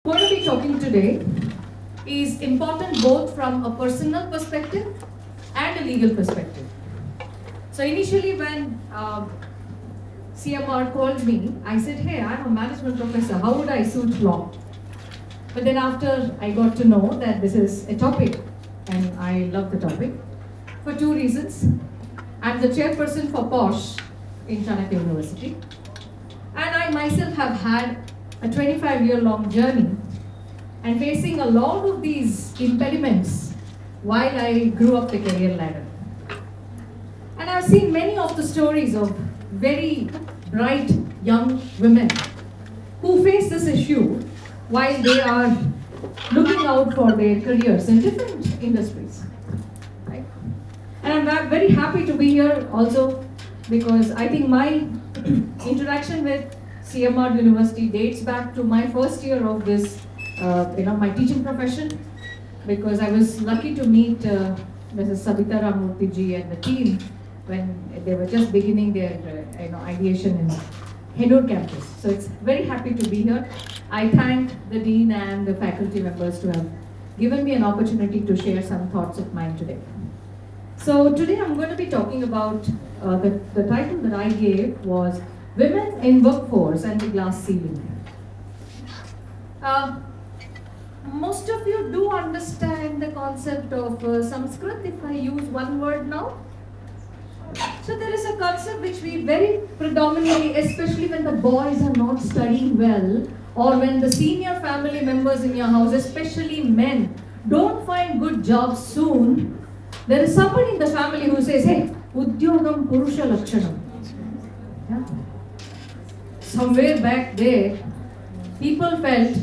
What we'll be talking today is important both from a personal perspective and a legal perspective. So initially when CMR called me, I said, hey, I'm a management professor, how would I suit law? But then after I got to know that this is a topic, and I love the topic, for two reasons. I'm the chairperson for POSH in Chanakya University, and I myself have had a 25-year-long journey and facing a lot of these impediments while I grew up the career ladder. And I've seen many of the stories of very bright young women who face this issue while they are looking out for their careers in different industries. Right? And I'm very happy to be here also because I think my interaction with CMR University dates back to my first year of this, my teaching profession, because I was lucky to meet Mrs. Sabita Ramurthy ji and the team when they were just beginning their ideation in Hennur campus. So it's very happy to be here. I thank the dean and the faculty members to have given me an opportunity to share some thoughts of mine today. So today I'm going to be talking about the title that I gave was Women in Workforce and the Glass Ceiling. Most of you do understand the concept of Sanskrit if I use one word now. So there is a concept which we very predominantly, especially when the boys are not studying well, or when the senior family members in your house, especially men, don't find good jobs soon, there is somebody in the family who says, hey, Udyogam Purusha Lakshanam. Yeah. Somewhere back there, people felt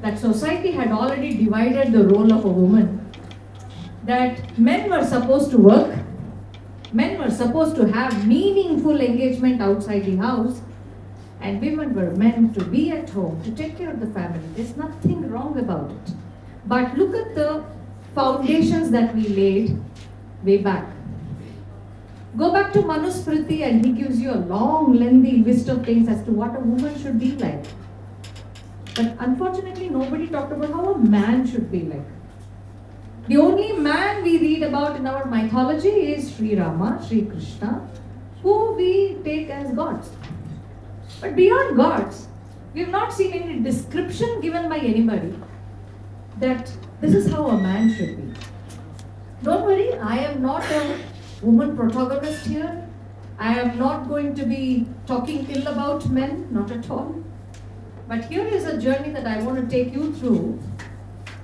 that society had already divided the role of a woman, that men were supposed to work, men were supposed to have meaningful engagement outside the house, and women were meant to be at home, to take care of the family. There's nothing wrong about it. But look at the foundations that we laid way back. Go back to Manusmriti and he gives you a long, lengthy list of things as to what a woman should be like. But unfortunately, nobody talked about how a man should be like. The only man we read about in our mythology is Sri Rama, Sri Krishna, who we take as gods. But beyond gods, we have not seen any description given by anybody that this is how a man should be. Don't worry, I am not a woman protagonist here. I am not going to be talking ill about men, not at all. But here is a journey that I want to take you through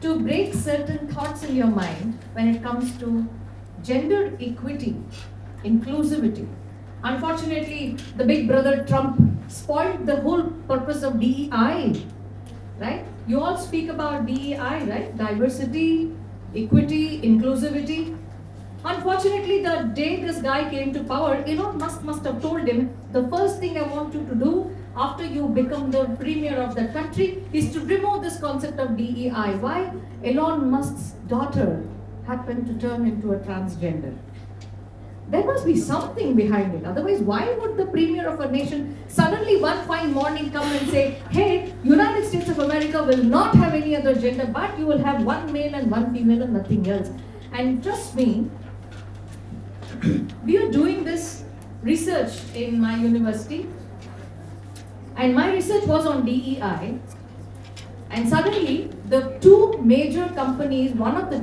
to break certain thoughts in your mind when it comes to gender equity, inclusivity. Unfortunately, the big brother Trump spoiled the whole purpose of DEI, right? You all speak about DEI, right? Diversity, equity, inclusivity. Unfortunately, the day this guy came to power, Elon Musk must have told him, the first thing I want you to do after you become the premier of the country is to remove this concept of DEI. Why? Elon Musk's daughter happened to turn into a transgender. There must be something behind it. Otherwise, why would the premier of a nation suddenly one fine morning come and say, hey, United States of America will not have any other gender, but you will have one male and one female and nothing else. And trust me, we are doing this research in my university, and my research was on DEI, and suddenly the two major companies,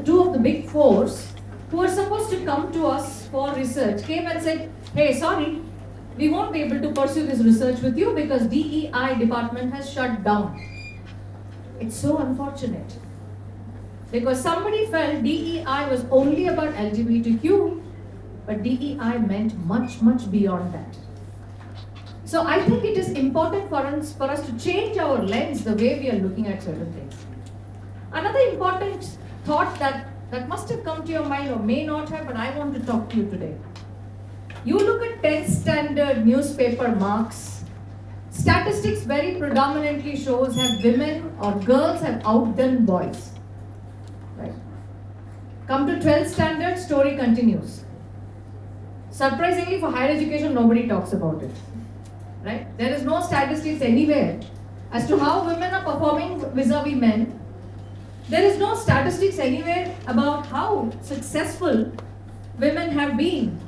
two of the big fours, who were supposed to come to us for research, came and said, hey, sorry, we won't be able to pursue this research with you because DEI department has shut down. It's so unfortunate. Because somebody felt DEI was only about LGBTQ, but DEI meant much, much beyond that. So I think it is important for us to change our lens, the way we are looking at certain things. Another important thought that must have come to your mind or may not have, but I want to talk to you today. You look at 10th standard newspaper marks. Statistics very predominantly shows have women or girls have outdone boys. Right? Come to 12th standard, story continues. Surprisingly, for higher education, nobody talks about it. Right? There is no statistics anywhere as to how women are performing vis-a-vis men. There is no statistics anywhere about how successful women have been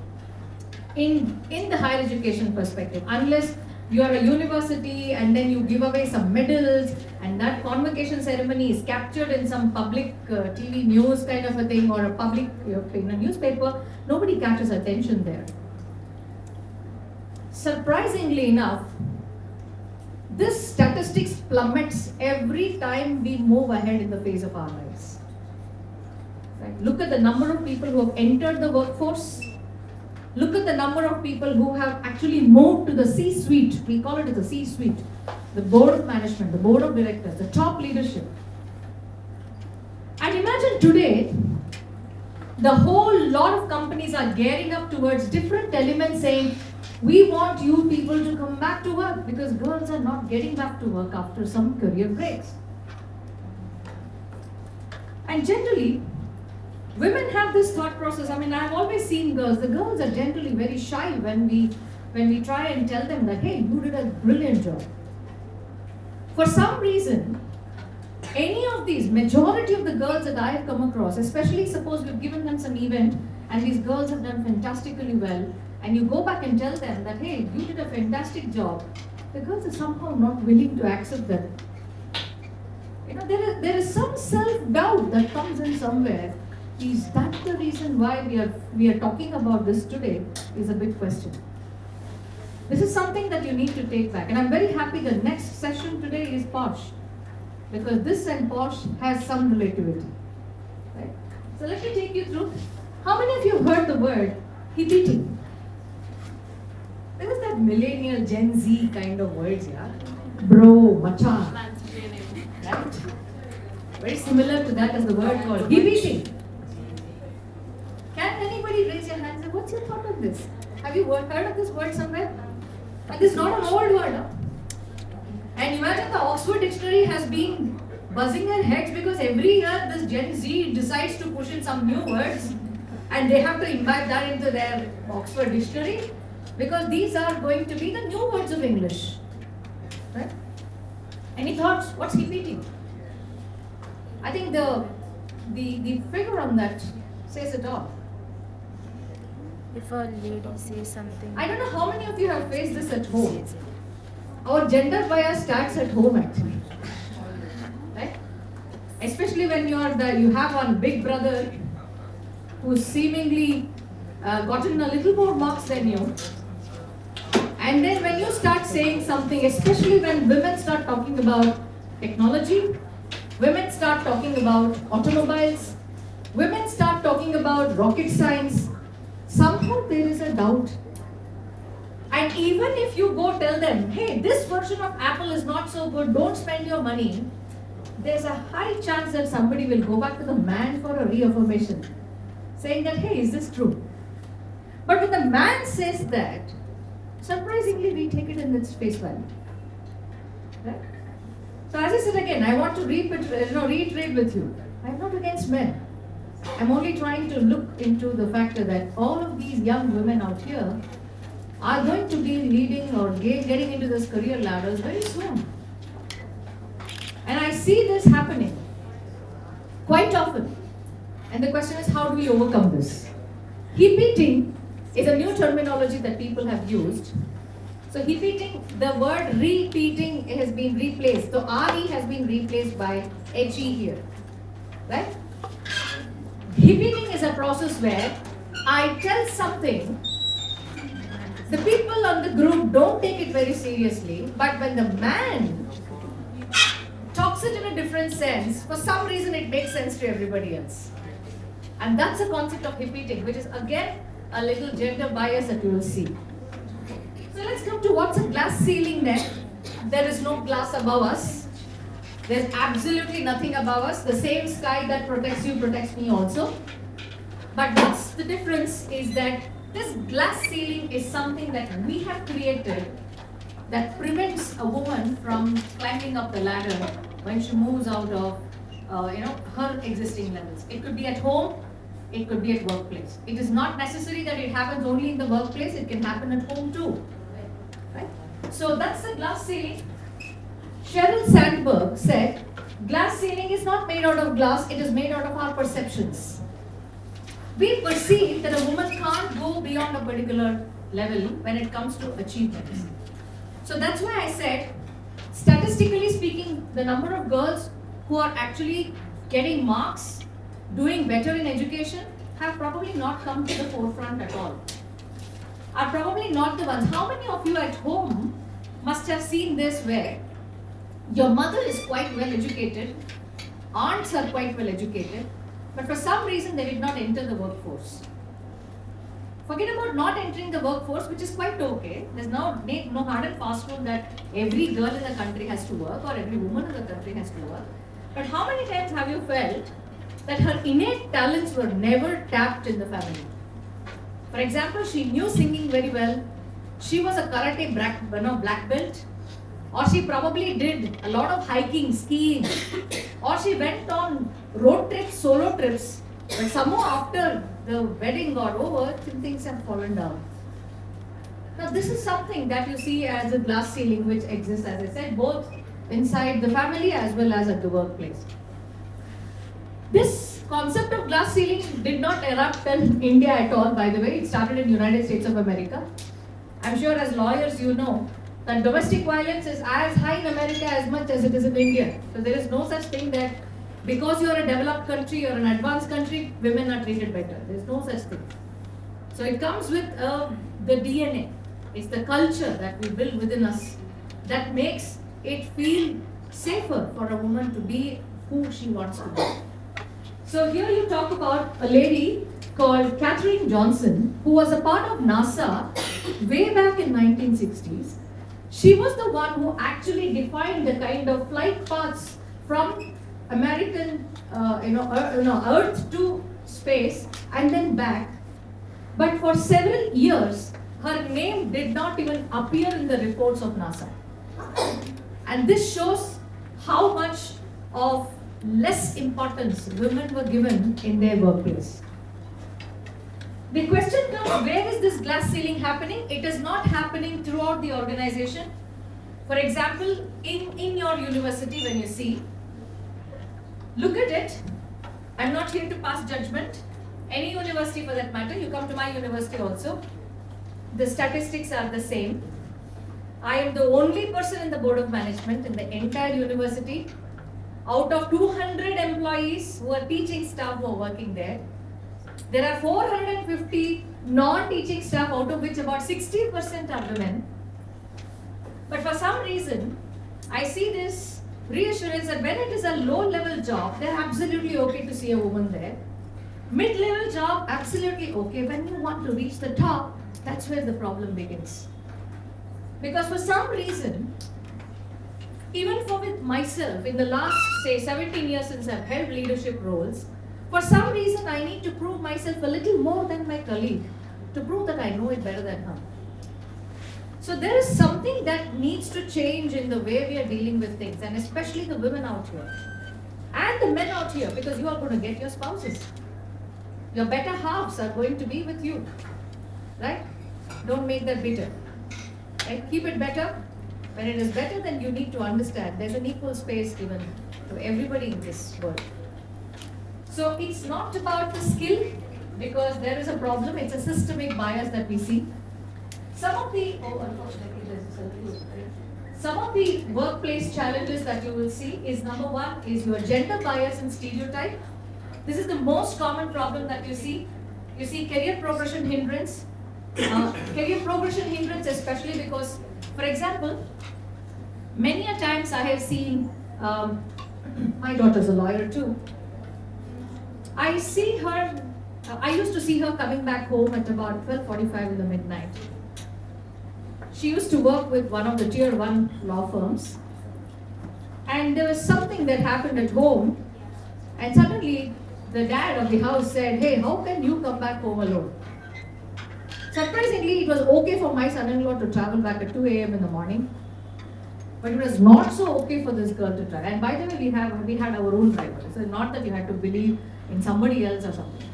in the higher education perspective, unless you are a university and then you give away some medals and that convocation ceremony is captured in some public TV news kind of a thing, or a public in a newspaper. Nobody catches attention there. Surprisingly enough, this statistics plummets every time we move ahead in the phase of our lives. Right? Look at the number of people who have entered the workforce. Look at the number of people who have actually moved to the C-suite. We call it the C-suite. The board of management, the board of directors, the top leadership. And imagine today, the whole lot of companies are gearing up towards different elements saying, we want you people to come back to work, because girls are not getting back to work after some career breaks. And generally, women have this thought process. I mean, I've always seen girls. The girls are generally very shy when we try and tell them that, hey, you did a brilliant job. For some reason, any of these, majority of the girls that I have come across, especially suppose we've given them some event and these girls have done fantastically well, and you go back and tell them that, hey, you did a fantastic job, the girls are somehow not willing to accept that. You know, there is some self-doubt that comes in somewhere. Is that the reason why we are talking about this today? Is a big question. This is something that you need to take back. And I'm very happy the next session today is posh, because this and posh has some relativity. Right? So let me take you through. How many of you have heard the word hippity? There was that millennial Gen Z kind of words, yeah? Bro, macha. Right? Very similar to that as the word called hippity. Can anybody raise your hand and say, what's your thought on this? Have you heard of this word somewhere? And this is not an old word. Huh? And imagine the Oxford Dictionary has been buzzing their heads, because every year this Gen Z decides to push in some new words and they have to imbibe that into their Oxford Dictionary, because these are going to be the new words of English. Right? Any thoughts? What's hippity? I think the figure on that says it all. If a lady says something. I don't know how many of you have faced this at home. Our gender bias starts at home actually. Right? Especially when you have one big brother who's seemingly gotten a little more marks than you. And then when you start saying something, especially when women start talking about technology, women start talking about automobiles, women start talking about rocket science, somehow there is a doubt. And even if you go tell them, hey, this version of Apple is not so good, don't spend your money, there's a high chance that somebody will go back to the man for a reaffirmation, saying that, hey, is this true? But when the man says that, surprisingly we take it in its face value. Right? So as I said again, I want to reiterate with you, I'm not against men. I'm only trying to look into the factor that all of these young women out here are going to be leading or getting into this career ladders very soon. And I see this happening quite often. And the question is, how do we overcome this? Repeating is a new terminology that people have used. So repeating, the word repeating has been replaced. So RE has been replaced by HE here. Right? Repeating is a process where I tell something, the people on the group don't take it very seriously, but when the man talks it in a different sense, for some reason it makes sense to everybody else. And that's the concept of repeating, which is again a little gender bias that you will see. So let's come to what's a glass ceiling then. There is no glass above us. There's absolutely nothing above us. The same sky that protects you protects me also. But what's the difference is that this glass ceiling is something that we have created that prevents a woman from climbing up the ladder when she moves out of her existing levels. It could be at home, it could be at workplace. It is not necessary that it happens only in the workplace, it can happen at home too. Right? So that's the glass ceiling. Sheryl Sandberg said, glass ceiling is not made out of glass, it is made out of our perceptions. We perceive that a woman can't go beyond a particular level when it comes to achievements. So that's why I said, statistically speaking, the number of girls who are actually getting marks, doing better in education, have probably not come to the forefront at all. Are probably not the ones. How many of you at home must have seen this where your mother is quite well educated, aunts are quite well educated, but for some reason they did not enter the workforce. Forget about not entering the workforce, which is quite okay. There's no hard and fast rule that every girl in the country has to work or every woman in the country has to work. But how many times have you felt that her innate talents were never tapped in the family? For example, she knew singing very well. She was a karate black belt. Or she probably did a lot of hiking, skiing. Or she went on road trips, solo trips. But somehow after the wedding got over, things have fallen down. Now this is something that you see as a glass ceiling which exists, as I said, both inside the family as well as at the workplace. This concept of glass ceiling did not erupt in India at all, by the way. It started in the United States of America. I'm sure as lawyers you know that domestic violence is as high in America as much as it is in India. So there is no such thing that because you are a developed country or an advanced country, women are treated better. There is no such thing. So it comes with the DNA. It's the culture that we build within us that makes it feel safer for a woman to be who she wants to be. So here you talk about a lady called Katherine Johnson, who was a part of NASA way back in 1960s. She was the one who actually defined the kind of flight paths from American, Earth to space and then back. But for several years, her name did not even appear in the reports of NASA. And this shows how much of less importance women were given in their workplace. The question comes, where is this glass ceiling happening? It is not happening throughout the organization. For example, in your university, when you see, look at it. I'm not here to pass judgment. Any university for that matter, you come to my university also. The statistics are the same. I am the only person in the board of management in the entire university. Out of 200 employees who are teaching staff who are working there, there are 450 non-teaching staff, out of which about 60% are women. But for some reason, I see this reassurance that when it is a low-level job, they're absolutely okay to see a woman there. Mid-level job, absolutely okay. When you want to reach the top, that's where the problem begins. Because for some reason, even for with myself, in the last, say, 17 years since I've held leadership roles, for some reason I need to prove myself a little more than my colleague, to prove that I know it better than her. So there is something that needs to change in the way we are dealing with things, and especially the women out here. And the men out here, because you are going to get your spouses. Your better halves are going to be with you. Right? Don't make that bitter. Right? Keep it better. When it is better, then you need to understand there's an equal space given to everybody in this world. So it's not about the skill, because there is a problem. It's a systemic bias that we see. Some of the workplace challenges that you will see is, number one, is your gender bias and stereotype. This is the most common problem that you see. You see career progression hindrance. Especially because, for example, many a times I have seen, my daughter's a lawyer too. I used to see her coming back home at about 12:45 in the midnight. She used to work with one of the tier 1 law firms. And there was something that happened at home, and suddenly the dad of the house said, "Hey, how can you come back home alone?" Surprisingly, it was okay for my son-in-law to travel back at 2 a.m. in the morning, but it was not so okay for this girl to travel. And by the way, we had our own driver. So not that you had to believe in somebody else or something.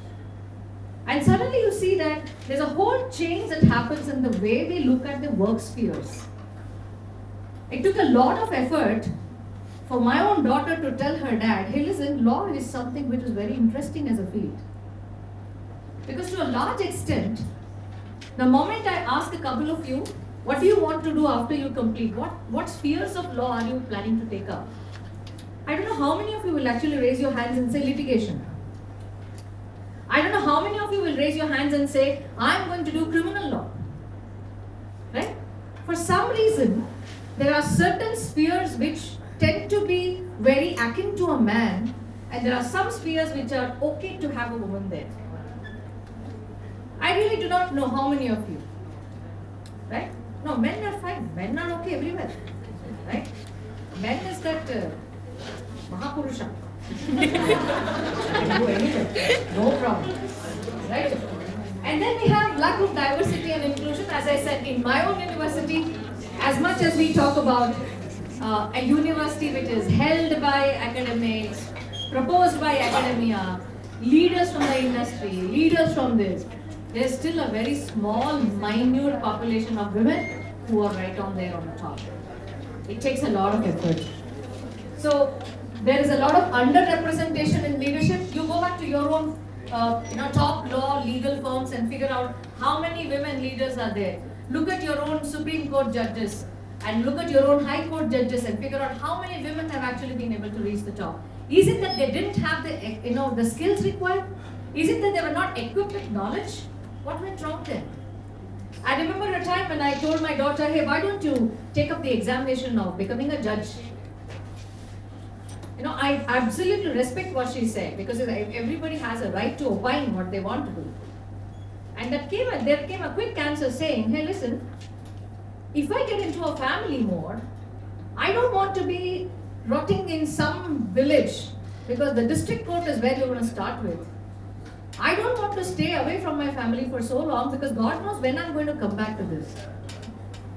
And suddenly you see that there's a whole change that happens in the way we look at the work spheres. It took a lot of effort for my own daughter to tell her dad, hey listen, law is something which is very interesting as a field. Because to a large extent, the moment I ask a couple of you, what do you want to do after you complete? What spheres of law are you planning to take up? I don't know how many of you will actually raise your hands and say litigation. I don't know how many of you will raise your hands and say, I'm going to do criminal law. Right? For some reason, there are certain spheres which tend to be very akin to a man, and there are some spheres which are okay to have a woman there. I really do not know how many of you. Right? No, men are fine. Men are okay everywhere. Right? Men is that Mahapurusha. Can go anywhere. No problem. Right? And then we have lack of diversity and inclusion. As I said, in my own university, as much as we talk about a university which is held by academics, proposed by academia, leaders from the industry, leaders from this, there is still a very small, minute population of women who are right on there on the top. It takes a lot of effort. So there is a lot of underrepresentation in leadership. You go back to your own top law legal firms and figure out how many women leaders are there. Look at your own Supreme Court judges and look at your own High Court judges and figure out how many women have actually been able to reach the top. Is it that they didn't have the skills required? Is it that they were not equipped with knowledge? What went wrong there? I remember a time when I told my daughter, hey, why don't you take up the examination of becoming a judge? I absolutely respect what she said, because everybody has a right to opine what they want to do. And there came a quick answer saying, hey listen, if I get into a family mode, I don't want to be rotting in some village, because the district court is where you're going to start with. I don't want to stay away from my family for so long, because God knows when I'm going to come back to this.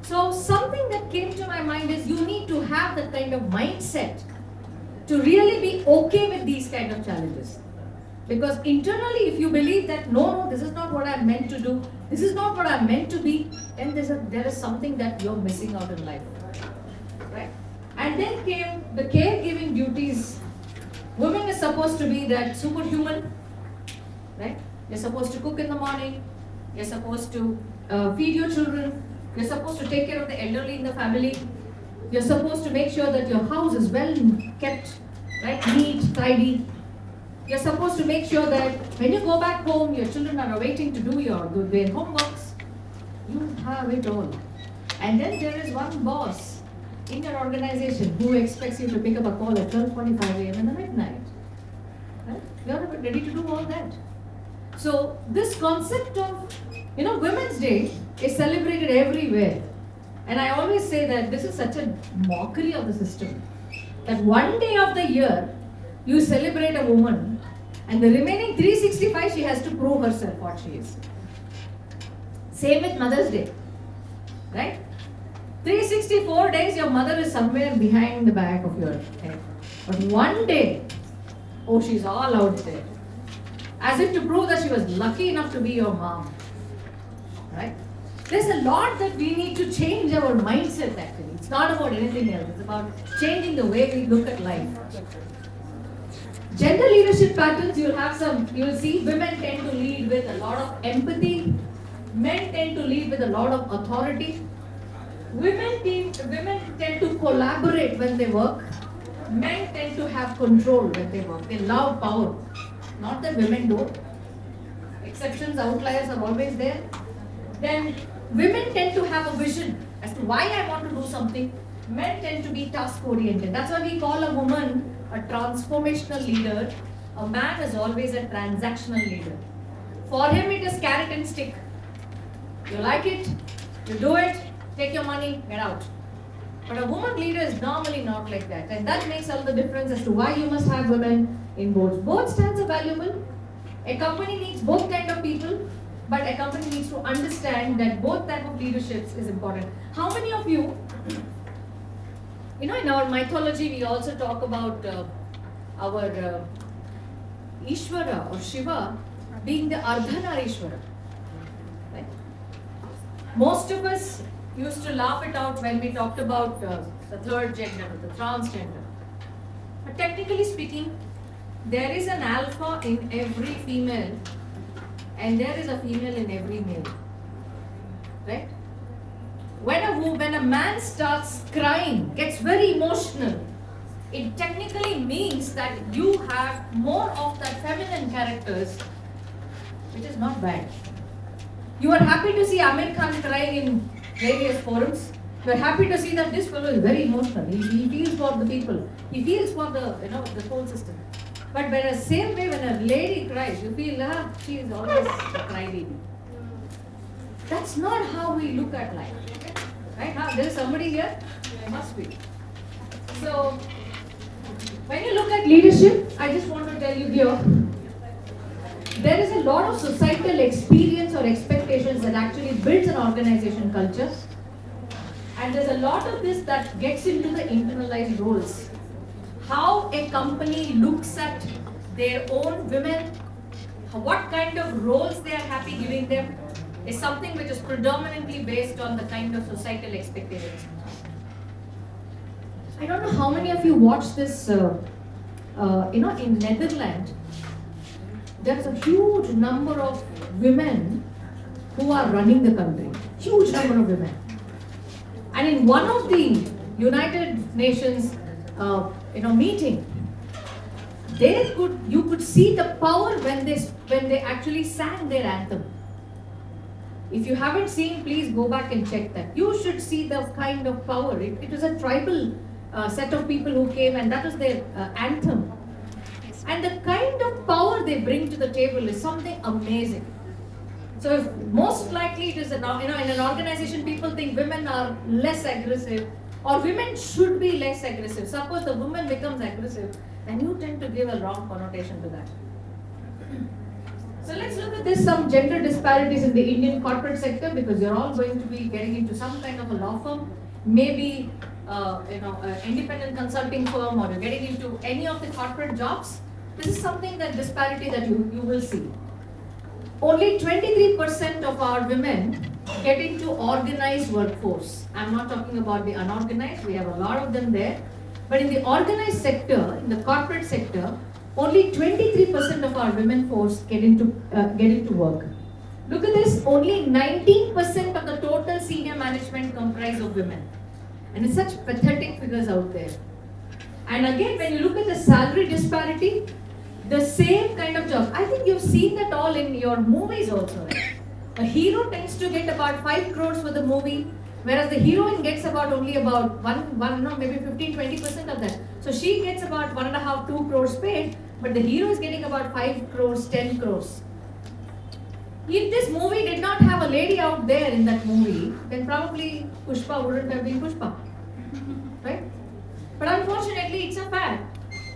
So something that came to my mind is you need to have that kind of mindset to really be okay with these kind of challenges. Because internally, if you believe that, no, this is not what I'm meant to do, this is not what I'm meant to be, then there is something that you're missing out in life. Right? And then came the caregiving duties. Women is supposed to be that superhuman. Right? You're supposed to cook in the morning, you're supposed to feed your children, you're supposed to take care of the elderly in the family, you're supposed to make sure that your house is well kept, right, neat, tidy. You're supposed to make sure that when you go back home, your children are waiting to do their homeworks. You have it all. And then there is one boss in your organization who expects you to pick up a call at 12:45 a.m. in the midnight. Right? You're not ready to do all that. So this concept of, Women's Day is celebrated everywhere. And I always say that this is such a mockery of the system. That one day of the year, you celebrate a woman, and the remaining 365, she has to prove herself what she is. Same with Mother's Day. Right? 364 days, your mother is somewhere behind the back of your head. But one day, she's all out there. As if to prove that she was lucky enough to be your mom. Right? There's a lot that we need to change our mindset actually. It's not about anything else. It's about changing the way we look at life. Gender leadership patterns, you'll see women tend to lead with a lot of empathy. Men tend to lead with a lot of authority. Women tend to collaborate when they work. Men tend to have control when they work. They love power. Not that women don't. Exceptions, outliers are always there. Then women tend to have a vision as to why I want to do something. Men tend to be task oriented. That's why we call a woman a transformational leader. A man is always a transactional leader. For him it is carrot and stick. You like it, you do it, take your money, get out. But a woman leader is normally not like that. And that makes all the difference as to why you must have women in boards. Both stands are valuable. A company needs both kind of people. But a company needs to understand that both type of leaderships is important. How many of you, in our mythology, we also talk about our Ishvara or Shiva being the Ardhanarishvara. Right? Most of us used to laugh it out when we talked about the third gender, the transgender. Technically speaking, there is an alpha in every female and there is a female in every male. Right? When a man starts crying, gets very emotional, it technically means that you have more of the feminine characters, which is not bad. You are happy to see Amir Khan crying in various forums. You are happy to see that this fellow is very emotional. He feels for the people. He feels for the whole system. But when the same way when a lady cries, you feel she is always a crybaby. That's not how we look at life. Right now, there is somebody here. There must be. So, when you look at leadership, I just want to tell you here, there is a lot of societal experience or expectations that actually builds an organization culture. And there's a lot of this that gets into the internalized roles. How a company looks at their own women, what kind of roles they are happy giving them, is something which is predominantly based on the kind of societal expectations. I don't know how many of you watched this, in Netherlands, there's a huge number of women who are running the country. Huge number of women. And in one of the United Nations, meeting, you could see the power when they actually sang their anthem. If you haven't seen, please go back and check that. You should see the kind of power. It was a tribal set of people who came, and that was their anthem. And the kind of power they bring to the table is something amazing. So, if most likely it is in an organization, people think women are less aggressive, or women should be less aggressive. Suppose the woman becomes aggressive, then you tend to give a wrong connotation to that. So let's look at this, some gender disparities in the Indian corporate sector, because you're all going to be getting into some kind of a law firm, maybe an independent consulting firm, or you're getting into any of the corporate jobs. This is something that disparity that you will see. Only 23% of our women get into organized workforce. I'm not talking about the unorganized, we have a lot of them there. But in the organized sector, in the corporate sector, only 23% of our women force get into work. Look at this, only 19% of the total senior management comprise of women. And it's such pathetic figures out there. And again, when you look at the salary disparity, the same kind of job. I think you've seen that all in your movies also, right? A hero tends to get about 5 crores for the movie, whereas the heroine gets maybe 15-20% of that. So she gets about 1.5-2 crores paid, but the hero is getting about 5 crores, 10 crores. If this movie did not have a lady out there in that movie, then probably Pushpa wouldn't have been Pushpa, right? But unfortunately, it's a fact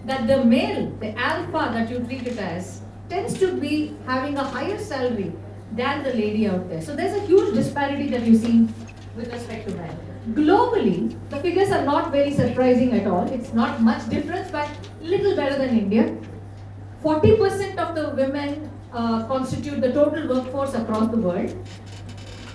that the male, the alpha that you treat it as, tends to be having a higher salary than the lady out there. So there's a huge disparity that you see with respect to men. Globally, the figures are not very surprising at all. It's not much difference, but little better than India. 40% of the women constitute the total workforce across the world.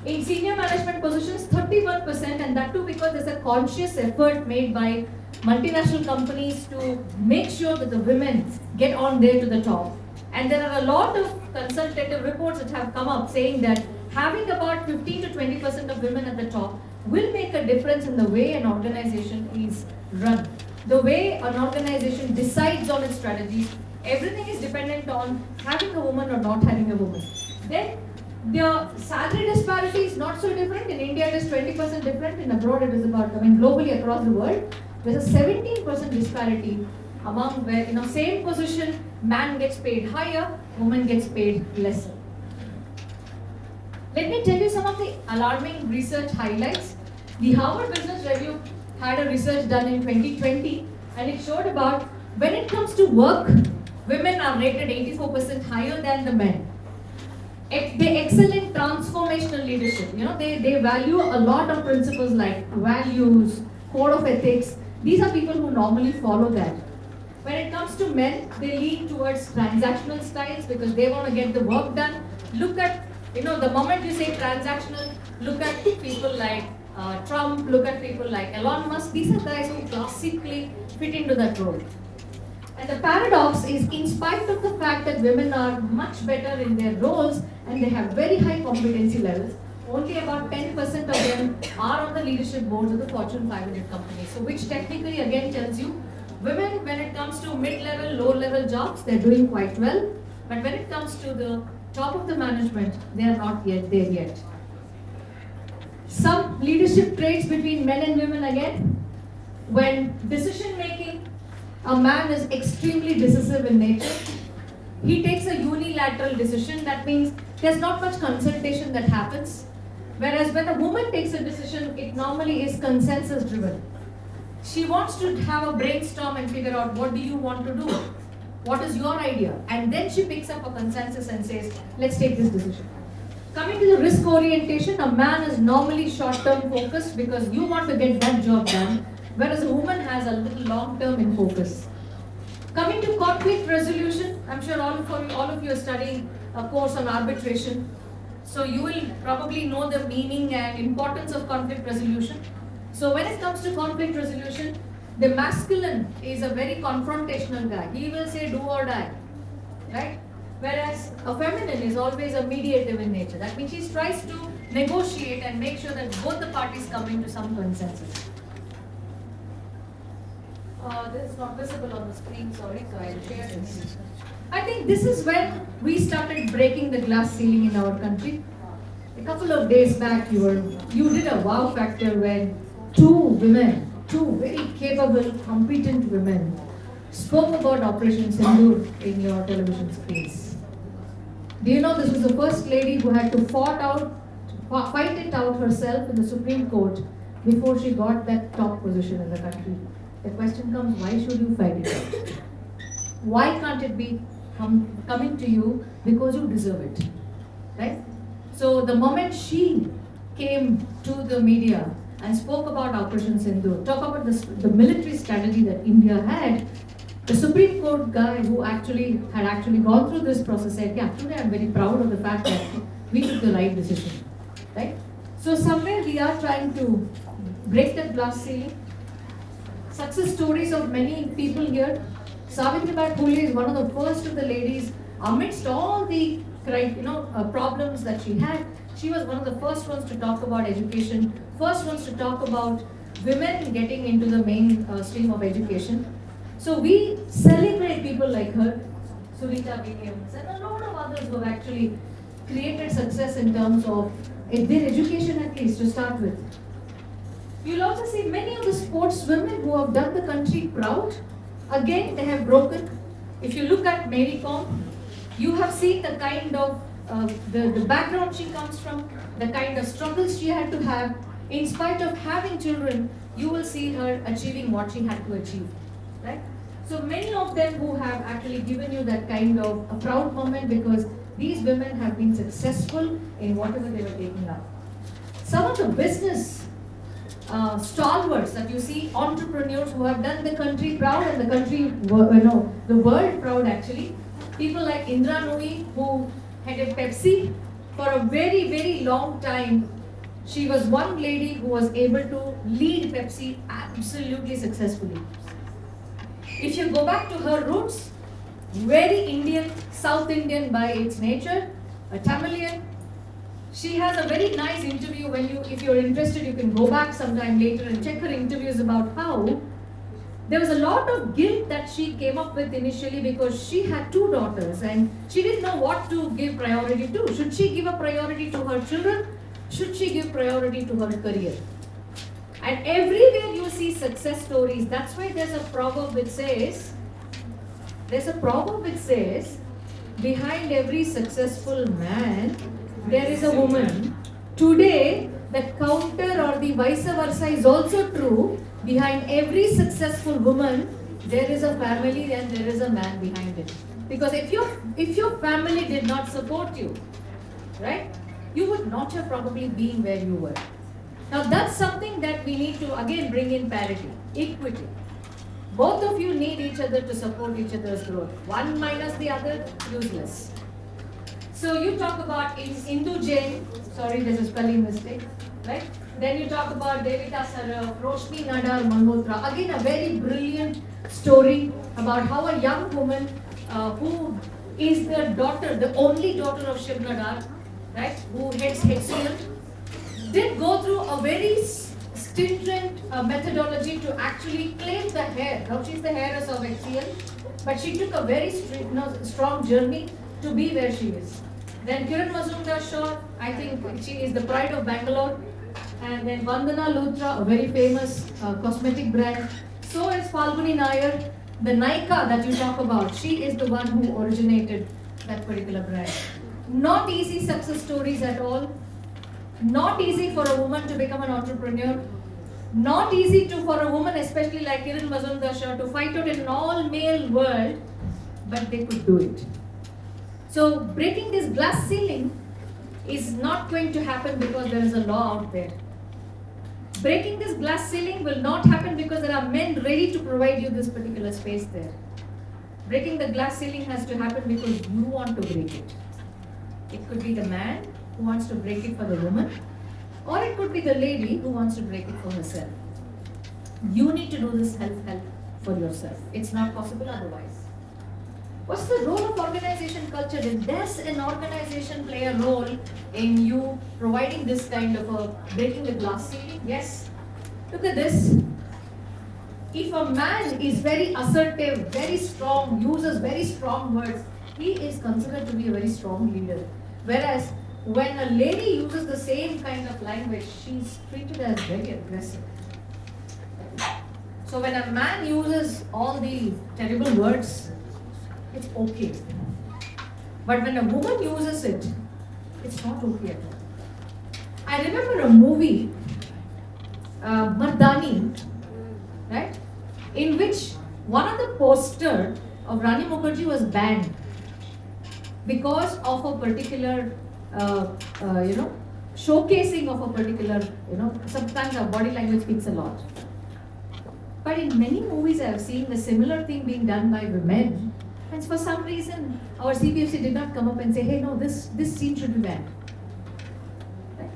In senior management positions, 31%, and that too because there's a conscious effort made by multinational companies to make sure that the women get on there to the top. And there are a lot of consultative reports that have come up saying that having about 15-20% of women at the top will make a difference in the way an organization is run. The way an organization decides on its strategies, everything is dependent on having a woman or not having a woman. Then the salary disparity is not so different. In India it is 20% different. In abroad it is about, globally across the world, there's a 17% disparity among where, same position, man gets paid higher, woman gets paid lesser. Let me tell you some of the alarming research highlights. The Harvard Business Review had a research done in 2020, and it showed about when it comes to work, women are rated 84% higher than the men. They excel in transformational leadership. They value a lot of principles like values, code of ethics. These are people who normally follow that. When it comes to men, they lean towards transactional styles because they want to get the work done. Look at, the moment you say transactional, look at people like Trump, look at people like Elon Musk. These are guys who classically fit into that role. And the paradox is, in spite of the fact that women are much better in their roles and they have very high competency levels, only about 10% of them are on the leadership boards of the Fortune 500 companies. So which technically again tells you, women, when it comes to mid-level, low-level jobs, they're doing quite well. But when it comes to the top of the management, they are not yet there yet. Some leadership traits between men and women again. When decision making, a man is extremely decisive in nature. He takes a unilateral decision. That means there's not much consultation that happens. Whereas when a woman takes a decision, it normally is consensus driven. She wants to have a brainstorm and figure out, what do you want to do? What is your idea? And then she picks up a consensus and says, let's take this decision. Coming to the risk orientation, a man is normally short-term focused because you want to get that job done, whereas a woman has a little long-term in focus. Coming to conflict resolution, I'm sure all of you are studying a course on arbitration. So you will probably know the meaning and importance of conflict resolution. So when it comes to conflict resolution, the masculine is a very confrontational guy. He will say do or die, right? Whereas a feminine is always a mediative in nature. That means she tries to negotiate and make sure that both the parties come into some consensus. This is not visible on the screen, sorry, so I'll share this. I think this is when we started breaking the glass ceiling in our country. A couple of days back, you did a wow factor when two very capable, competent women spoke about Operation Sindoor in your television screens. Do you know this was the first lady who had to fight it out herself in the Supreme Court before she got that top position in the country? The question comes, why should you fight it out? Why can't it be coming to you because you deserve it, right? So the moment she came to the media and spoke about Operation Sindoor, talk about the military strategy that India had, the Supreme Court guy who had gone through this process said, yeah, today I'm very proud of the fact that we took the right decision, right? So somewhere we are trying to break that glass ceiling. Success stories of many people here. Savitribai Phule is one of the first of the ladies, amidst all the problems that she had. She was one of the first ones to talk about education, first ones to talk about women getting into the main stream of education. So we celebrate people like her, Sunita Williams, and a lot of others who have actually created success in terms of their education, at least to start with. You'll also see many of the sportswomen who have done the country proud. Again, they have broken. If you look at Mary Kom, you have seen the kind of the background she comes from, the kind of struggles she had to have. In spite of having children, you will see her achieving what she had to achieve, right? So many of them who have actually given you that kind of a proud moment because these women have been successful in whatever they were taking up. Some of the business stalwarts that you see, entrepreneurs who have done the country proud and the country, the world proud actually. People like Indra Nooyi, who headed Pepsi for a very, very long time. She was one lady who was able to lead Pepsi absolutely successfully. If you go back to her roots, very Indian, South Indian by its nature, a Tamilian. She has a very nice interview. If you're interested, you can go back sometime later and check her interviews about how there was a lot of guilt that she came up with initially because she had two daughters and she didn't know what to give priority to. Should she give a priority to her children? Should she give priority to her career? And everywhere you see success stories, that's why there's a proverb which says, behind every successful man, there is a woman. Today, the counter or the vice versa is also true. Behind every successful woman, there is a family and there is a man behind it. Because if your family did not support you, right, you would not have probably been where you were. Now that's something that we need to again bring in parity, equity. Both of you need each other to support each other's growth. One minus the other, useless. So you talk about Indu Jain, sorry there's a spelling mistake. right? Then you talk about Devita Saraf, Roshni Nadar Malhotra. Again, a very brilliant story about how a young woman who is the daughter, the only daughter of Shiv Nadar, right, who heads HCL, did go through a very stringent methodology to actually claim the hair. Now she's the heiress of HCL, but she took a very strong journey to be where she is. Then Kiran Mazumdar-Shaw, I think she is the pride of Bangalore. And then Vandana Luthra, a very famous cosmetic brand. So is Falguni Nair, the Nykaa that you talk about. She is the one who originated that particular brand. Not easy success stories at all. Not easy for a woman to become an entrepreneur. Not easy for a woman, especially like Kiran Mazumdar-Shaw, to fight out in an all-male world, but they could do it. So breaking this glass ceiling is not going to happen because there is a law out there. Breaking this glass ceiling will not happen because there are men ready to provide you this particular space there. Breaking the glass ceiling has to happen because you want to break it. It could be the man who wants to break it for the woman, or it could be the lady who wants to break it for herself. You need to do this help for yourself. It's not possible otherwise. What's the role of organization culture? Does an organization play a role in you providing this kind of a breaking the glass ceiling? Yes. Look at this. If a man is very assertive, very strong, uses very strong words, he is considered to be a very strong leader. Whereas when a lady uses the same kind of language, she's treated as very aggressive. So when a man uses all the terrible words, it's okay. But when a woman uses it, it's not okay at all. I remember a movie, Mardani, right? In which one of the posters of Rani Mukherjee was banned because of a particular, showcasing of a particular, sometimes our body language speaks a lot. But in many movies I have seen the similar thing being done by women. And for some reason, our CPFC did not come up and say, hey, no, this scene should be banned. Right?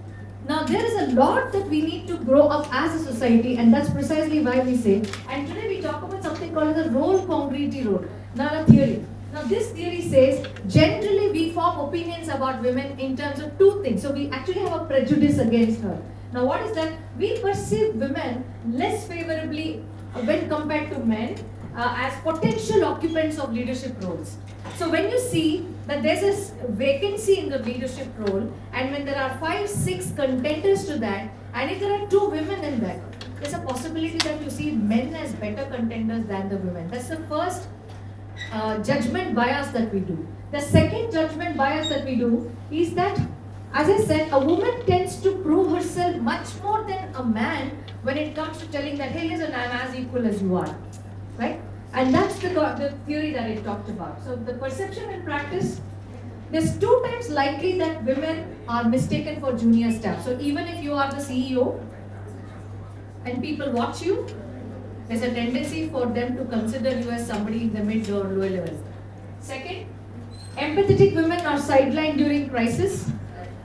Now, there is a lot that we need to grow up as a society, and that's precisely why we say, and today we talk about something called the role congruity role, now a theory. Now, this theory says, generally we form opinions about women in terms of two things. So, we actually have a prejudice against her. Now, what is that? We perceive women less favorably when compared to men, as potential occupants of leadership roles. So when you see that there's a vacancy in the leadership role, and when there are 5-6 contenders to that, and if there are 2 women in that, there's a possibility that you see men as better contenders than the women. That's the first judgment bias that we do. The second judgment bias that we do is that, as I said, a woman tends to prove herself much more than a man when it comes to telling that, hey, listen, I'm as equal as you are. Right? And that's the theory that I talked about. So the perception and practice, there's 2 times likely that women are mistaken for junior staff. So even if you are the CEO and people watch you, there's a tendency for them to consider you as somebody in the mid or low level. Second, empathetic women are sidelined during crisis,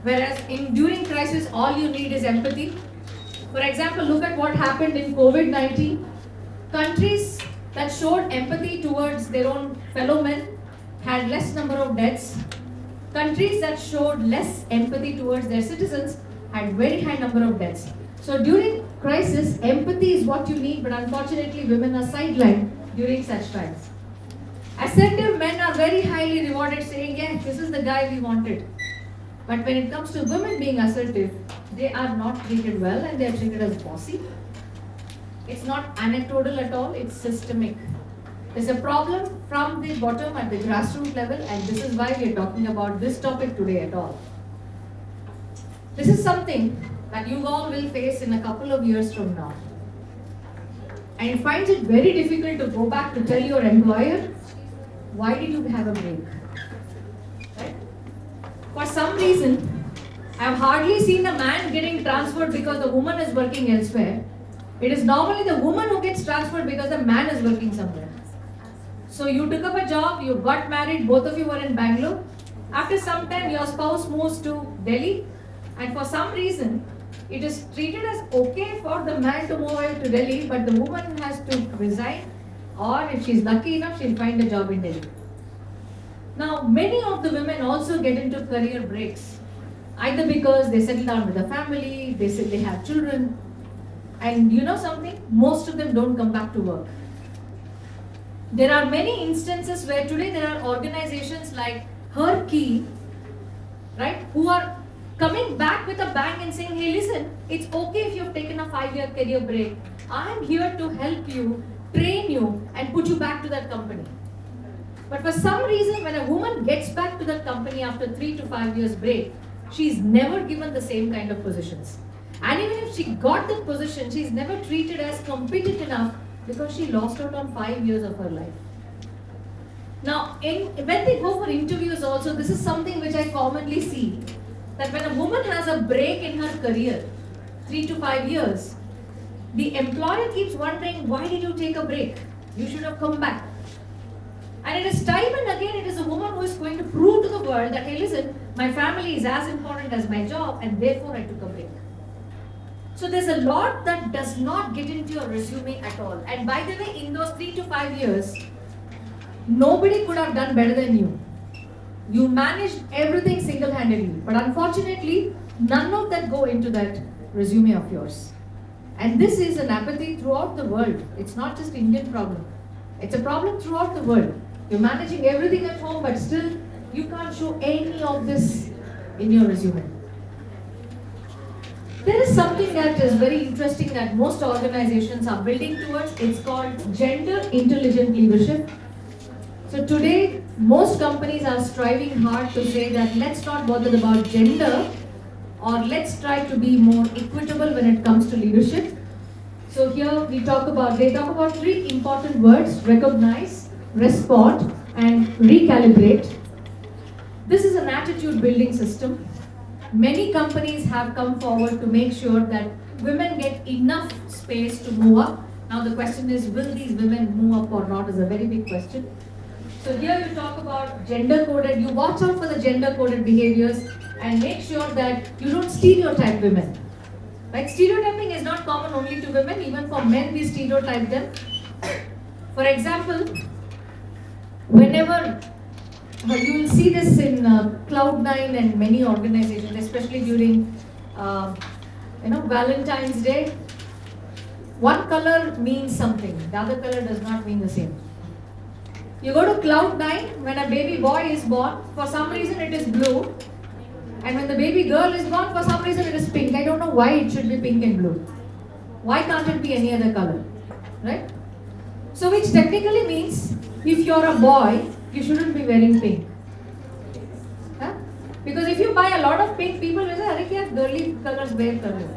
whereas during crisis all you need is empathy. For example, look at what happened in COVID-19. Countries that showed empathy towards their own fellow men had less number of deaths. Countries that showed less empathy towards their citizens had very high number of deaths. So during crisis, empathy is what you need, but unfortunately women are sidelined during such times. Assertive men are very highly rewarded, saying, yeah, this is the guy we wanted. But when it comes to women being assertive, they are not treated well and they are treated as bossy. It's not anecdotal at all, it's systemic. There's a problem from the bottom at the grassroots level, and this is why we are talking about this topic today at all. This is something that you all will face in a couple of years from now. And it finds it very difficult to go back to tell your employer, why did you have a break? Right? For some reason, I've hardly seen a man getting transferred because the woman is working elsewhere. It is normally the woman who gets transferred because the man is working somewhere. So you took up a job, you got married, both of you were in Bangalore. After some time, your spouse moves to Delhi, and for some reason, it is treated as okay for the man to move away to Delhi, but the woman has to resign, or if she's lucky enough, she'll find a job in Delhi. Now, many of the women also get into career breaks, either because they settle down with a family, they have children, and you know something? Most of them don't come back to work. There are many instances where today there are organizations like Her Key, right, who are coming back with a bang and saying, hey, listen, it's okay if you've taken a 5-year career break. I'm here to help you, train you, and put you back to that company. But for some reason, when a woman gets back to that company after 3 to 5 years break, she's never given the same kind of positions. And even if she got that position, she's never treated as competent enough because she lost out on 5 years of her life. Now, when they go for interviews also, this is something which I commonly see, that when a woman has a break in her career, 3 to 5 years, the employer keeps wondering, why did you take a break? You should have come back. And it is time and again, it is a woman who is going to prove to the world that, hey, listen, my family is as important as my job, and therefore I took a break. So there's a lot that does not get into your resume at all. And by the way, in those 3 to 5 years, nobody could have done better than you. You managed everything single-handedly. But unfortunately, none of that go into that resume of yours. And this is an apathy throughout the world. It's not just Indian problem. It's a problem throughout the world. You're managing everything at home, but still you can't show any of this in your resume. There is something that is very interesting that most organizations are building towards. It's called gender intelligent leadership. So today, most companies are striving hard to say that let's not bother about gender, or let's try to be more equitable when it comes to leadership. So here they talk about 3 important words: recognize, respond, and recalibrate. This is an attitude building system. Many companies have come forward to make sure that women get enough space to move up. Now the question is, will these women move up or not, is a very big question. So here you talk about gender coded, you watch out for the gender coded behaviors and make sure that you don't stereotype women. Like, stereotyping is not common only to women, even for men we stereotype them. For example, whenever you will see this in Cloud9 and many organizations, especially during Valentine's Day. One color means something, the other color does not mean the same. You go to Cloud9, when a baby boy is born, for some reason it is blue. And when the baby girl is born, for some reason it is pink. I don't know why it should be pink and blue. Why can't it be any other color? Right? So which technically means, if you're a boy, you shouldn't be wearing pink. Huh? Because if you buy a lot of pink, people will say, "Arey kya girly colors wear kar rahe ho?"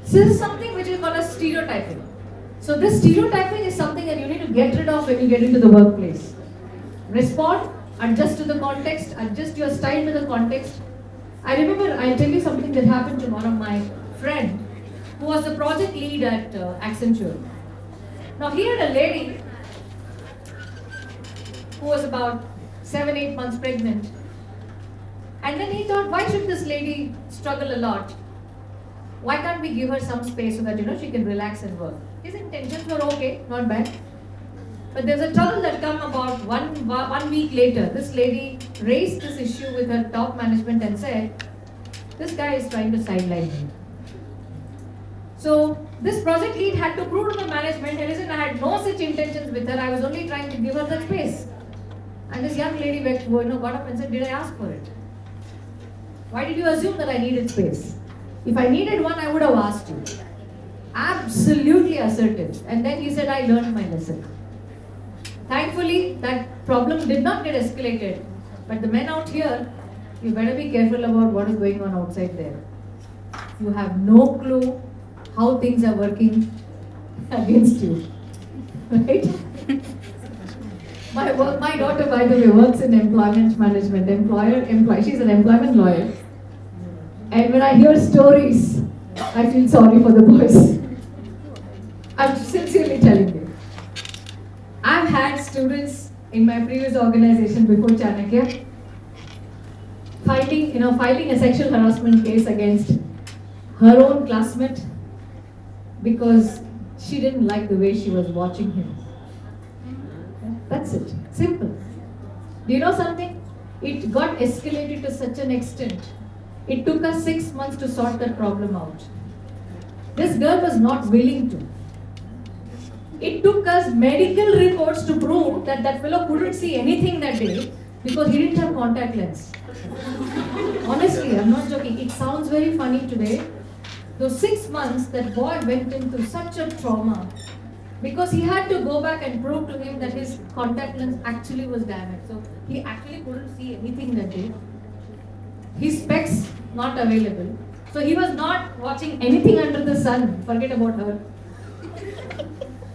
So this is something which is called as stereotyping. So this stereotyping is something that you need to get rid of when you get into the workplace. Respond, adjust to the context, adjust your style to the context. I remember, I'll tell you something that happened to one of my friend who was the project lead at Accenture. Now he had a lady who was about 7-8 months pregnant. And then he thought, why should this lady struggle a lot? Why can't we give her some space so that she can relax and work? His intentions were okay, not bad. But there's a trouble that come about one week later. This lady raised this issue with her top management and said, this guy is trying to sideline me. So this project lead had to prove to the management, hey, listen, I had no such intentions with her. I was only trying to give her that space. And this young lady got up and said, did I ask for it? Why did you assume that I needed space? If I needed one, I would have asked you. Absolutely assertive. And then he said, I learned my lesson. Thankfully, that problem did not get escalated. But the men out here, you better be careful about what is going on outside there. You have no clue how things are working against you. Right? My daughter, by the way, works in employment management. Employee. She's an employment lawyer. And when I hear stories, I feel sorry for the boys. I'm sincerely telling you. I've had students in my previous organization before Chanakya filing a sexual harassment case against her own classmate because she didn't like the way she was watching him. That's it. Simple. Do you know something? It got escalated to such an extent. It took us 6 months to sort that problem out. This girl was not willing to. It took us medical reports to prove that that fellow couldn't see anything that day because he didn't have contact lens. Honestly, I'm not joking. It sounds very funny today. Those 6 months, that boy went into such a trauma because he had to go back and prove to him that his contact lens actually was damaged. So he actually couldn't see anything that day. His specs not available. So he was not watching anything under the sun. Forget about her.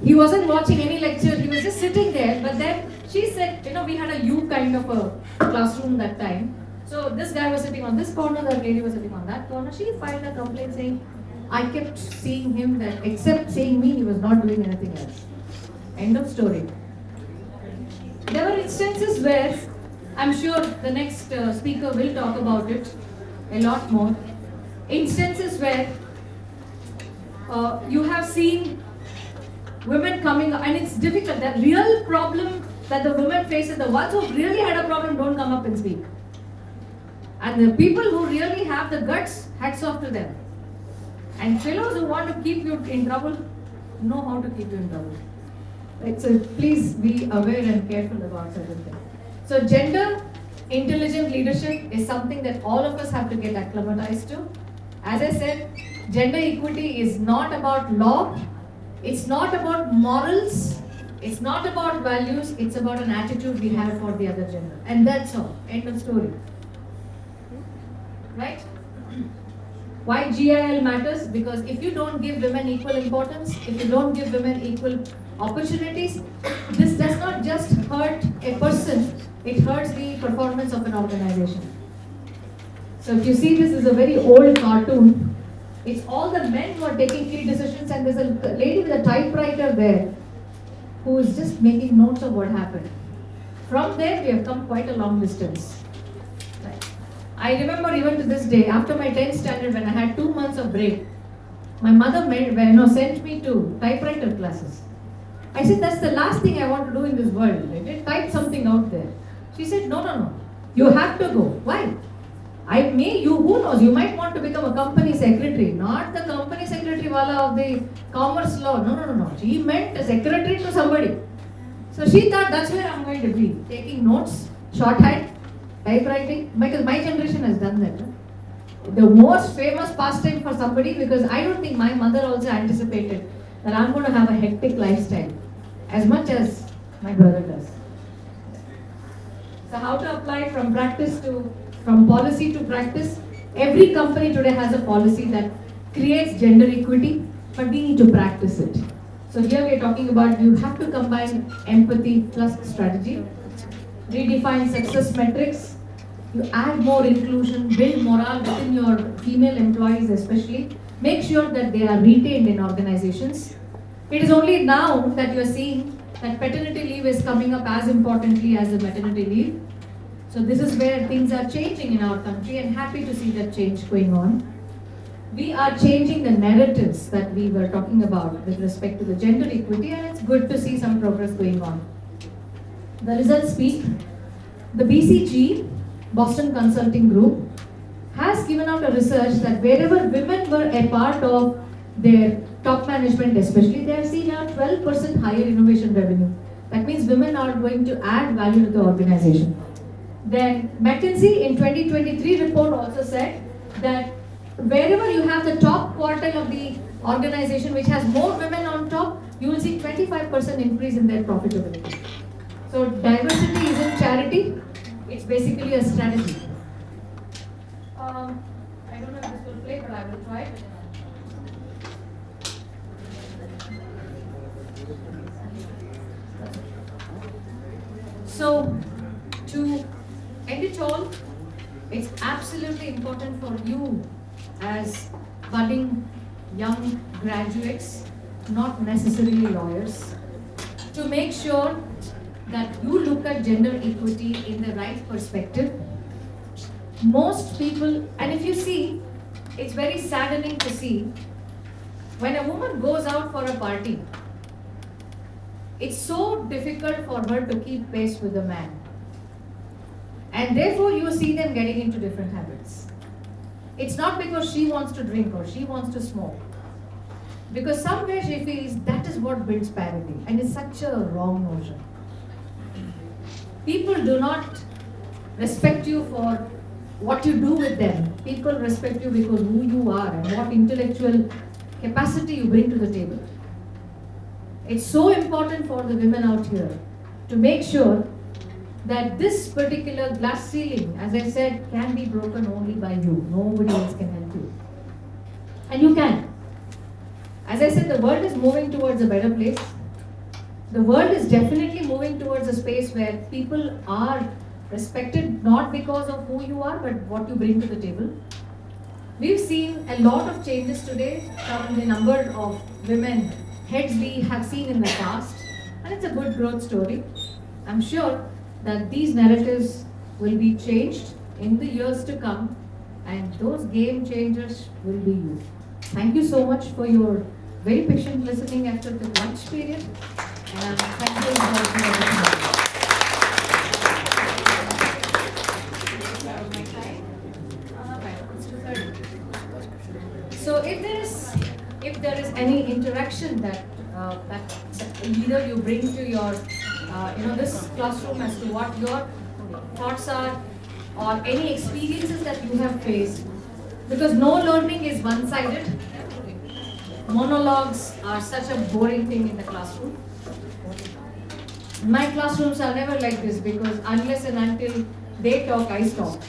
He wasn't watching any lecture. He was just sitting there. But then she said, we had a U kind of a classroom that time. So this guy was sitting on this corner, that lady was sitting on that corner. She filed a complaint saying, I kept seeing him that except seeing me, he was not doing anything else. End of story. There were instances where, I'm sure the next speaker will talk about it a lot more. Instances where you have seen women coming, and it's difficult. The real problem that the women face is the ones who really had a problem don't come up and speak. And the people who really have the guts, hats off to them. And fellows who want to keep you in trouble, know how to keep you in trouble. Right? So please be aware and careful about certain things. So gender intelligent leadership is something that all of us have to get acclimatized to. As I said, gender equity is not about law, it's not about morals, it's not about values, it's about an attitude we have for the other gender. And that's all. End of story. Right? Why GIL matters? Because if you don't give women equal importance, if you don't give women equal opportunities, this does not just hurt a person, it hurts the performance of an organization. So if you see, this is a very old cartoon. It's all the men who are taking key decisions, and there's a lady with a typewriter there who is just making notes of what happened. From there, we have come quite a long distance. I remember even to this day, after my 10th standard, when I had 2 months of break, my mother sent me to typewriter classes. I said, that's the last thing I want to do in this world. I did type something out there. She said, no, you have to go. Why? Who knows, you might want to become a company secretary, not the company secretary wala of the commerce law. No. She meant a secretary to somebody. So she thought that's where I'm going to be, taking notes, shorthand, typewriting, because my generation has done that. The most famous pastime for somebody, because I don't think my mother also anticipated that I'm going to have a hectic lifestyle as much as my brother does. So how to apply from policy to practice? Every company today has a policy that creates gender equity, but we need to practice it. So here we are talking about you have to combine empathy plus strategy. Redefine success metrics, you add more inclusion, build morale within your female employees especially, make sure that they are retained in organizations. It is only now that you are seeing that paternity leave is coming up as importantly as the maternity leave. So this is where things are changing in our country, and happy to see that change going on. We are changing the narratives that we were talking about with respect to the gender equity, and it's good to see some progress going on. The results speak. The BCG, Boston Consulting Group, has given out a research that wherever women were a part of their top management especially, they have seen a 12% higher innovation revenue. That means women are going to add value to the organization. Then McKinsey in 2023 report also said that wherever you have the top quartile of the organization which has more women on top, you will see 25% increase in their profitability. So diversity isn't charity, it's basically a strategy. I don't know if this will play, but I will try. So to end it all, it's absolutely important for you as budding young graduates, not necessarily lawyers, to make sure that you look at gender equity in the right perspective. Most people, and if you see, it's very saddening to see when a woman goes out for a party, it's so difficult for her to keep pace with the man. And therefore you see them getting into different habits. It's not because she wants to drink or she wants to smoke. Because somewhere she feels that is what builds parity. And it's such a wrong notion. People do not respect you for what you do with them. People respect you because who you are and what intellectual capacity you bring to the table. It's so important for the women out here to make sure that this particular glass ceiling, as I said, can be broken only by you. Nobody else can help you. And you can. As I said, the world is moving towards a better place. The world is definitely moving towards a space where people are respected not because of who you are, but what you bring to the table. We've seen a lot of changes today from the number of women heads we have seen in the past, and it's a good growth story. I'm sure that these narratives will be changed in the years to come, and those game changers will be you. Thank you so much for your very patient listening after the lunch period, and thank you for So if there is any interaction that either you bring to your this classroom as to what your thoughts are or any experiences that you have faced, because no learning is one-sided. Monologues are such a boring thing in the classroom. My classrooms are never like this because unless and until they talk, I stop.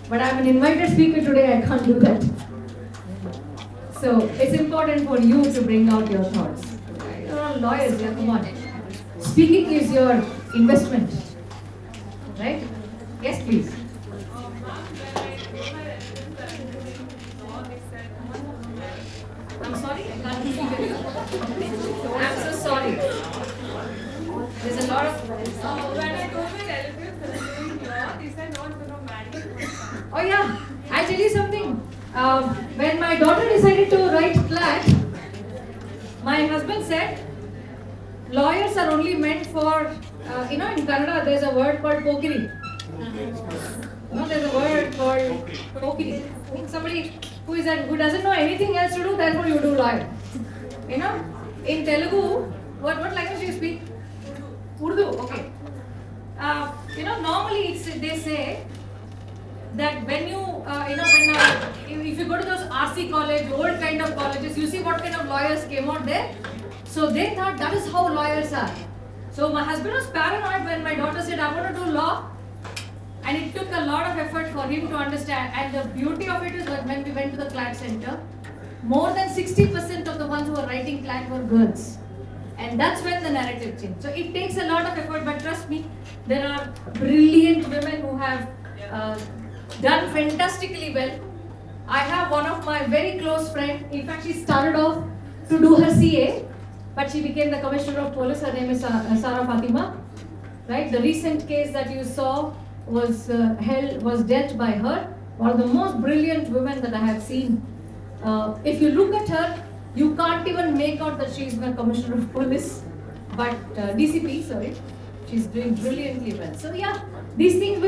But I'm an invited speaker today, I can't do that. So it's important for you to bring out your thoughts. You're all lawyers, yeah, come on. Speaking is your investment, right? Yes, please. I'm sorry, I can't hear you. I'm so sorry. There's a lot of... When I told my relatives that I'm doing law, they said not to know marriage. Oh yeah, I'll tell you something. When my daughter decided to write CLAT, my husband said, lawyers are only meant for, in Kannada there's a word called pokiri. There's a word called pokiri. Somebody who doesn't know anything else to do, therefore you do lawyer. In Telugu, what language do you speak? Urdu, okay. Normally they say that when if you go to those RC college, old kind of colleges, you see what kind of lawyers came out there. So they thought that is how lawyers are. So my husband was paranoid when my daughter said, I want to do law. And it took a lot of effort for him to understand. And the beauty of it is that when we went to the CLAT center, more than 60% of the ones who were writing CLAT were girls. And that's when the narrative changed. So it takes a lot of effort, but trust me, there are brilliant women who have done fantastically well. I have one of my very close friends. In fact, she started off to do her CA, but she became the Commissioner of Police. Her name is Sarah Fatima. Right? The recent case that you saw was dealt by her. One of the most brilliant women that I have seen. If you look at her, you can't even make out that she's the Commissioner of Police, but DCP, sorry. She's doing brilliantly well. So yeah, these things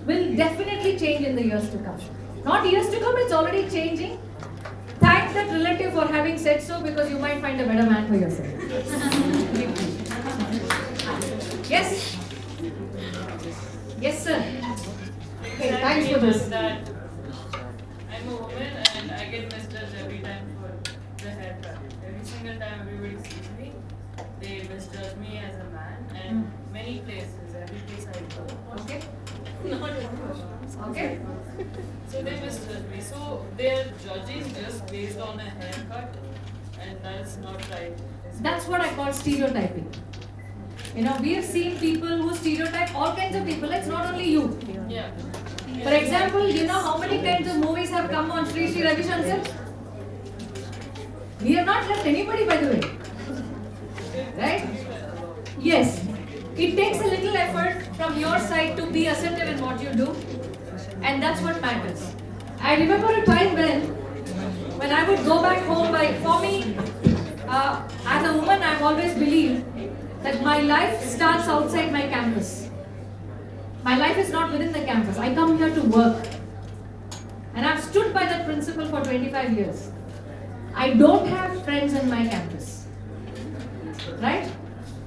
will definitely change in the years to come. Not years to come, it's already changing. Thank that relative for having said so, because you might find a better man for yourself. Yes? Yes, sir. Okay, thanks for this. That I'm a woman and I get misjudged every time for the haircut. Every single time everybody sees me, they misjudge me as a man, and many places, every place I go. Okay? Not Okay? So they misjudge me. So they're judging just based on a haircut, and that's not right. That's what I call stereotyping. We have seen people who stereotype all kinds of people. It's not only you. Yeah. For example, how many kinds of movies have come on Sri Sri Ravi Shankar? We have not left anybody, by the way. Right? Yes. It takes a little effort from your side to be assertive in what you do. And that's what matters. I remember a time when I would go back home for me, as a woman, I've always believed that my life starts outside my campus. My life is not within the campus. I come here to work. And I've stood by that principle for 25 years. I don't have friends in my campus. Right?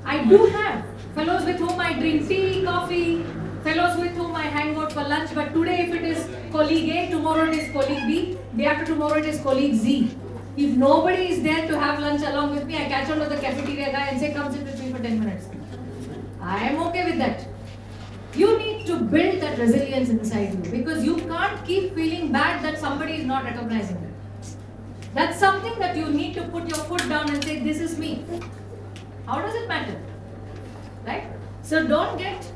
I do have fellows with whom I drink tea, coffee, fellows with whom I hang out for lunch, but today if it is colleague A, tomorrow it is colleague B, day after tomorrow it is colleague Z. If nobody is there to have lunch along with me, I catch on to the cafeteria guy and say, come sit with me for 10 minutes. I am okay with that. You need to build that resilience inside you because you can't keep feeling bad that somebody is not recognizing you. That's something that you need to put your foot down and say, this is me. How does it matter? Right? So don't get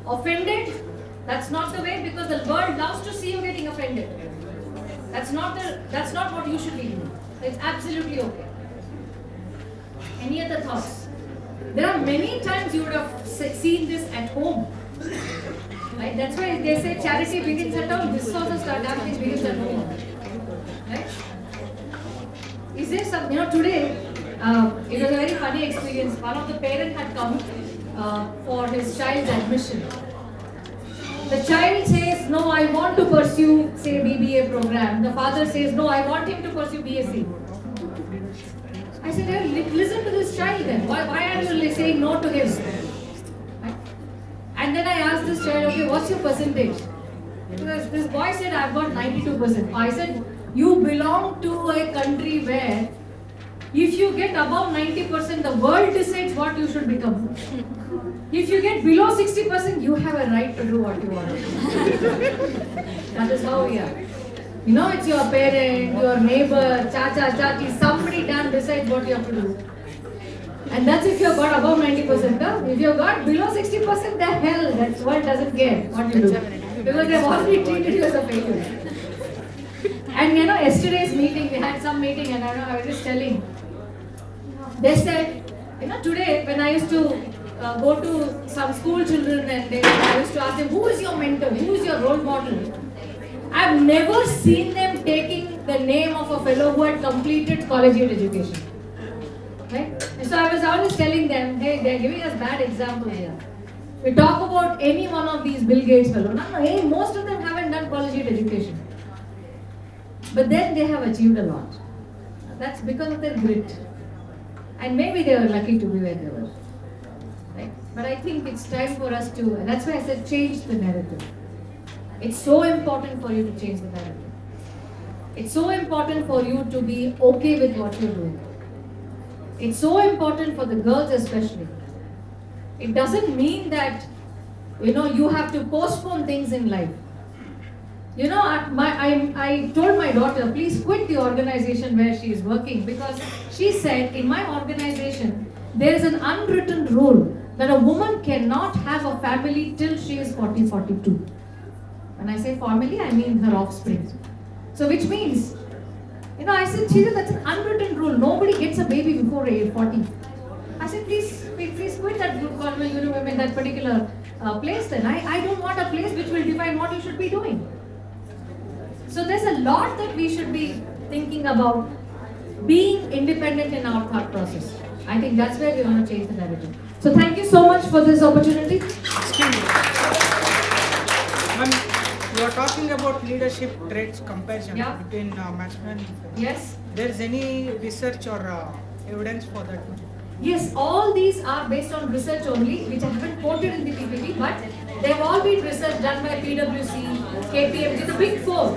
offended. That's not the way because the world loves to see you getting offended. That's not what you should be doing. It's absolutely okay. Any other thoughts? There are many times you would have seen this at home. Right? That's why they say charity begins at home. This also damage begins at home. Right? Is there some, today, it was a very funny experience. One of the parents had come for his child's admission. The child says, no, I want to pursue, say, BBA program. The father says, no, I want him to pursue BSc. I said, hey, listen to this child then. Why are you saying no to him? Right? And then I asked this child, okay, what's your percentage? Because this boy said, I've got 92%. I said, you belong to a country where if you get above 90%, the world decides what you should become. If you get below 60%, you have a right to do what you want. That is how we are. It's your parent, your neighbor, chacha, chachi, somebody done decides what you have to do. And that's if you've got above 90%. Huh? If you've got below 60%, the hell, that world doesn't care what you do. Because they've already treated you as a failure. And yesterday's meeting, we had some meeting and I was just telling. They said, today when I used to go to some school children and I used to ask them, who is your mentor? Who is your role model? I've never seen them taking the name of a fellow who had completed collegiate education. Right? And so I was always telling them, hey, they're giving us bad examples here. We talk about any one of these Bill Gates fellow. No, hey, most of them haven't done collegiate education. But then they have achieved a lot. That's because of their grit. And maybe they were lucky to be where they were. Right? But I think it's time for us to, and that's why I said change the narrative. It's so important for you to change the narrative. It's so important for you to be okay with what you're doing. It's so important for the girls especially. It doesn't mean that, you have to postpone things in life. I told my daughter, please quit the organization where she is working because she said, in my organization, there is an unwritten rule that a woman cannot have a family till she is 40, 42. When I say family, I mean her offspring. So which means, I said, Chida, that's an unwritten rule. Nobody gets a baby before age 40. I said, please quit that women, that particular place then. I don't want a place which will define what you should be doing. So there's a lot that we should be thinking about being independent in our thought process. I think that's where we want to change the narrative. So thank you so much for this opportunity. Excuse me. You are talking about leadership traits comparison between masculine and feminine. Yes. There's any research or evidence for that? Yes, all these are based on research only, which I haven't quoted in the PPT, but they've all been research done by PwC, KPMG, the big four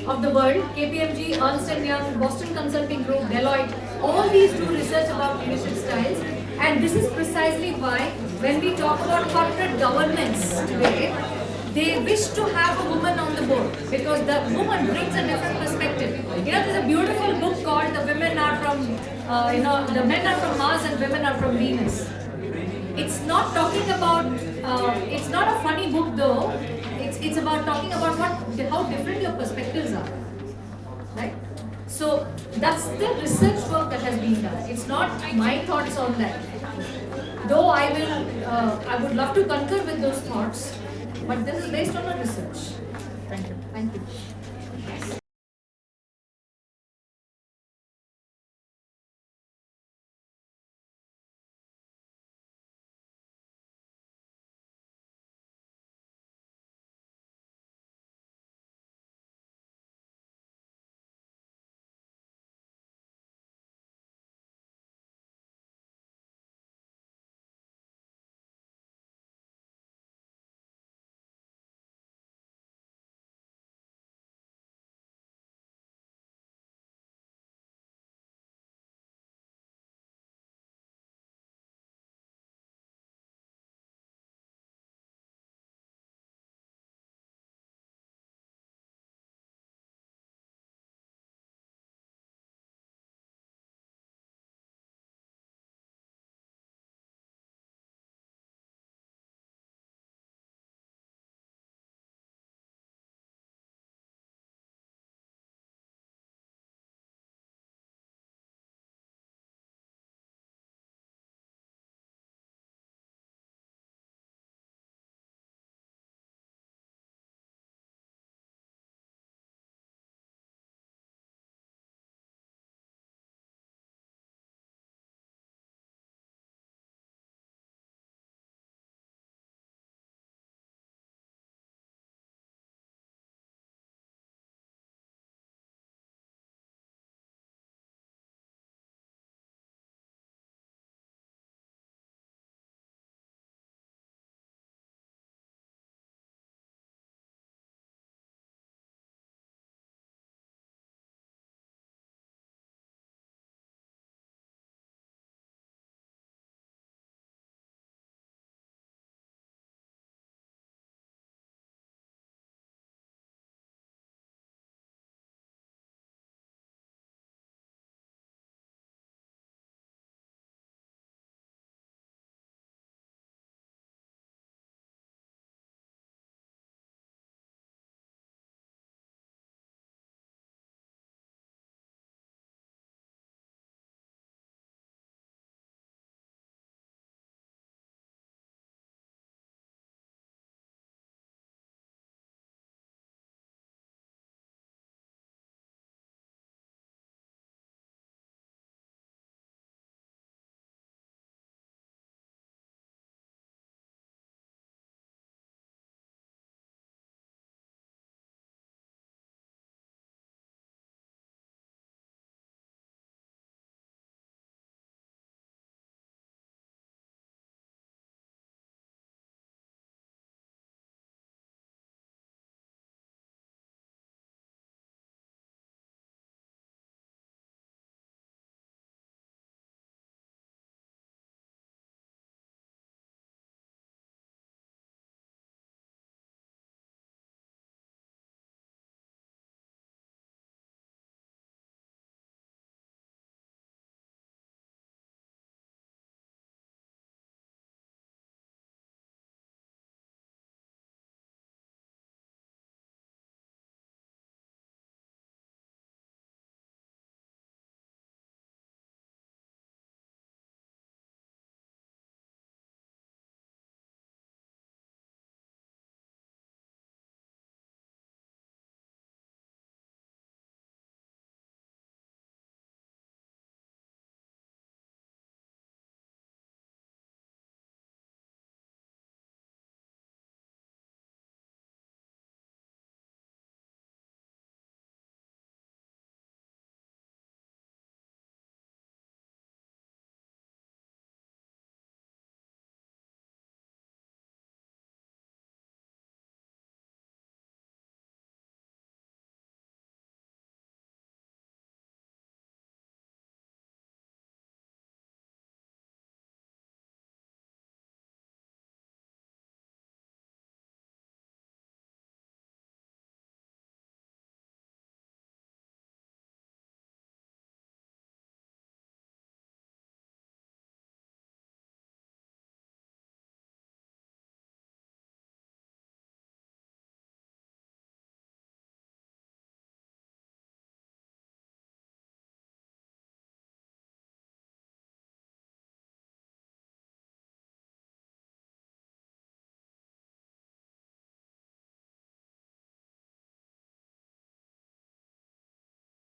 of the world, KPMG, Ernst & Young, Boston Consulting Group, Deloitte, all these do research about leadership styles. And this is precisely why when we talk about corporate governance today, they wish to have a woman on the board because the woman brings a different perspective. There's a beautiful book called The Women Are From, the Men Are From Mars and Women Are From Venus. It's not talking about, it's not a funny book though. It's about talking about how different your perspectives are, right? So that's the research work that has been done. It's not my thoughts on that. Though I would love to concur with those thoughts, but this is based on a research. Thank you. Thank you.